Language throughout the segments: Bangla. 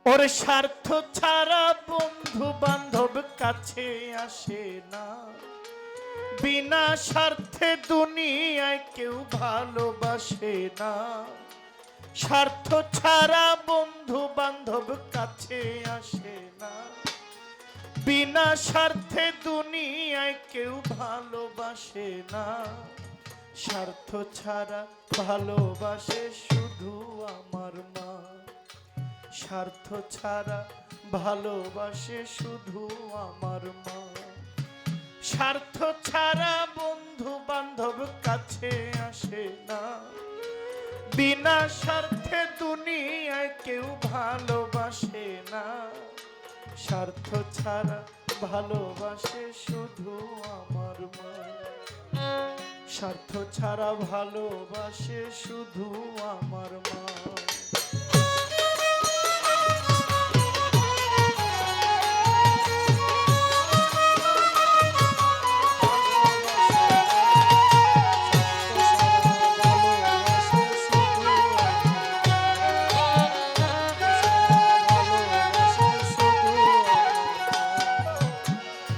ওর স্বার্থ ছাড়া বন্ধু বান্ধব কাছে আসে না, বিনা স্বার্থে দুনিয়ায় কেউ ভালোবাসে না। স্বার্থ ছাড়া বন্ধু বান্ধব কাছে আসে না, বিনা স্বার্থে দুনিয়ায় কেউ ভালোবাসে না। স্বার্থ ছাড়া ভালোবাসে শুধু আমার মা, স্বার্থ ছাড়া ভালোবাসে শুধু আমার মা। স্বার্থ ছাড়া বন্ধু বান্ধব কাছে আসে না, বিনা স্বার্থে দুনিয়ায় কেউ ভালোবাসে না। স্বার্থ ছাড়া ভালোবাসে শুধু আমার মা, স্বার্থ ছাড়া ভালোবাসে শুধু আমার মা।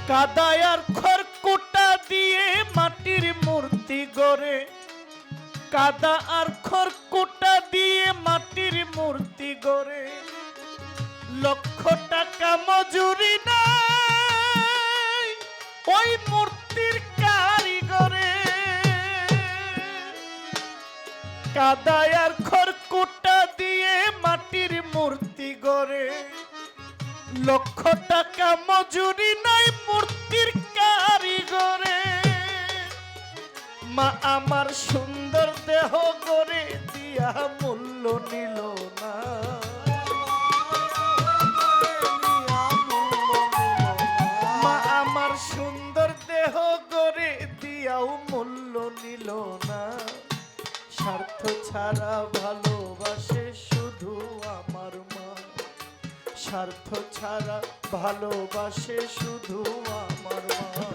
কাদায় আর খড়কুটা দিয়ে মাটির মূর্তি গড়ে, কাদা আর খড়কুটা দিয়ে মাটির মূর্তি গড়ে, লক্ষ টাকা মজুরি নাই ওই মূর্তির কারিগরে। কাদায় আর খড়কুটা দিয়ে মাটির মূর্তি গড়ে, লক্ষ টাকা মজুরি নাই মূর্তির কারিগরে। মা আমার সুন্দর দেহ গড়ে দিয়া মূল্য নিল না, মা আমার সুন্দর দেহ গড়ে দিয়াও মূল্য নিল না। স্বার্থ ছাড়া ভালোবাসে শুধু আমার মা, স্বার্থ ছাড়া ভালোবাসে শুধু আমার মা।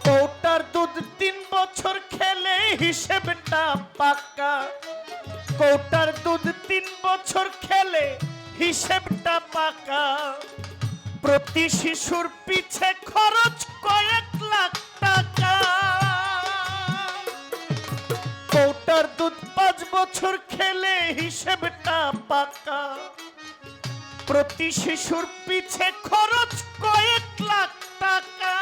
কৌটার দুধ 3 বছর খেলে হিসেবটা পাকা, কৌটার দুধ 3 বছর খেলে হিসেবটা পাকা। প্রতি শিশুর পিছে খরচ কয়েক লাখ টাকা। কৌটার দুধ 5 বছর খেলে হিসেবটা পাকা। প্রতি শিশুর পিছে খরচ কয়েক লাখ টাকা।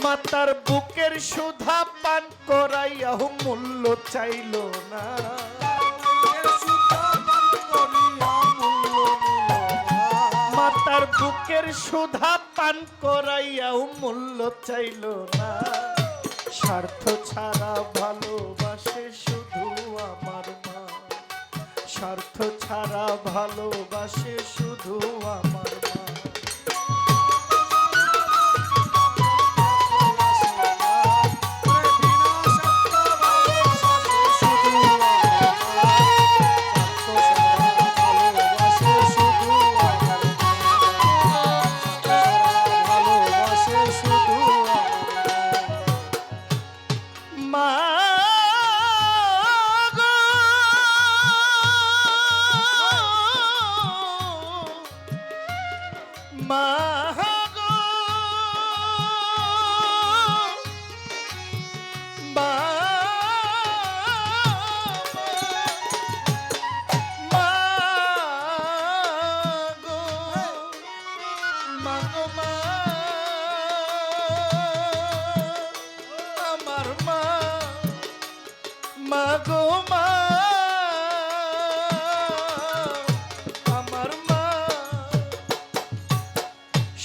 মাতার বুকের সুধা পান করাইয়াও মূল্য চাইল না, মাতার বুকের সুধা পান করাইয়াও মূল্য চাইল না। স্বার্থ ছাড়া ভালোবাসে শুধু আমার মা, স্বার্থ ছাড়া ভালোবাসে শুধু আমার মা।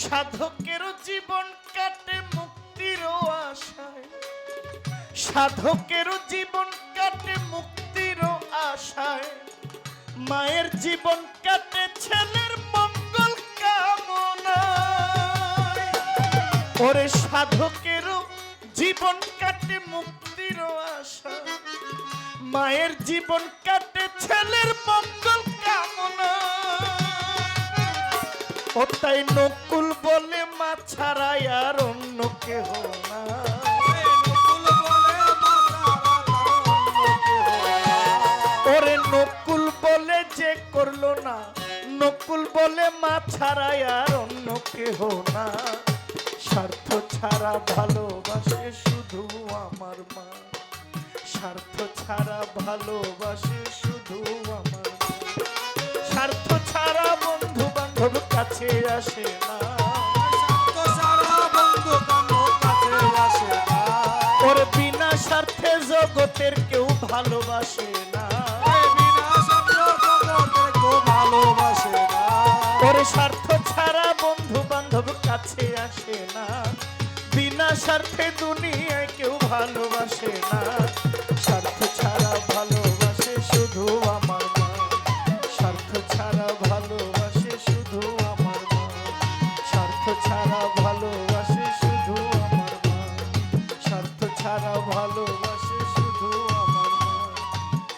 সাধকেরও জীবন কাটে মুক্তির আশায়, সাধকেরও জীবন কাটে মুক্তির আশায়। মায়ের জীবন কাটে ছেলের মঙ্গল কামনায়। ওরে সাধকেরও জীবন কাটে কাটে মুক্তির আশা, মায়ের জীবন কাটে ছেলের মঙ্গল কামনা। ও তাই নকুল বলে মা ছাড়া আর অন্য কেহ না। ওরে নকুল বলে যে করলো না, নকুল বলে মা ছাড়া আর অন্য কেহ না। স্বার্থ ছাড়া ভালোবাসে শুধু আমার মা, স্বার্থ ছাড়া ভালোবাসে শুধু আমার মা। স্বার্থ ছাড়া বন্ধু বান্ধব কাছে আসে না, ওর বিনা স্বার্থে জগতের কেউ ভালোবাসে না। ওর স্বার্থ ছাড়া বন্ধু বান্ধব কাছে আসে না, বিনা স্বার্থে দুনিয়ায় কেউ ভালোবাসে না। স্বার্থ ছাড়া ভালোবাসে শুধু আমার মা, স্বার্থ ছাড়া ভালোবাসে শুধু আমার মা, স্বার্থ ছাড়া ভালোবাসে শুধু আমার মা, স্বার্থ ছাড়া ভালোবাসে শুধু আমার মা,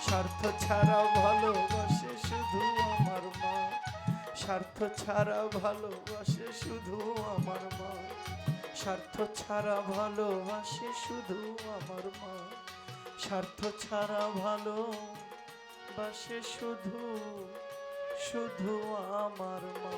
স্বার্থ ছাড়া ভালোবাসে শুধু আমার মা, স্বার্থ ছাড়া ভালোবাসে শুধু আমার মা, স্বার্থ ছাড়া ভালোবাসে শুধু আমার মা, স্বার্থ ছাড়া ভালোবাসে শুধু শুধু আমার মা।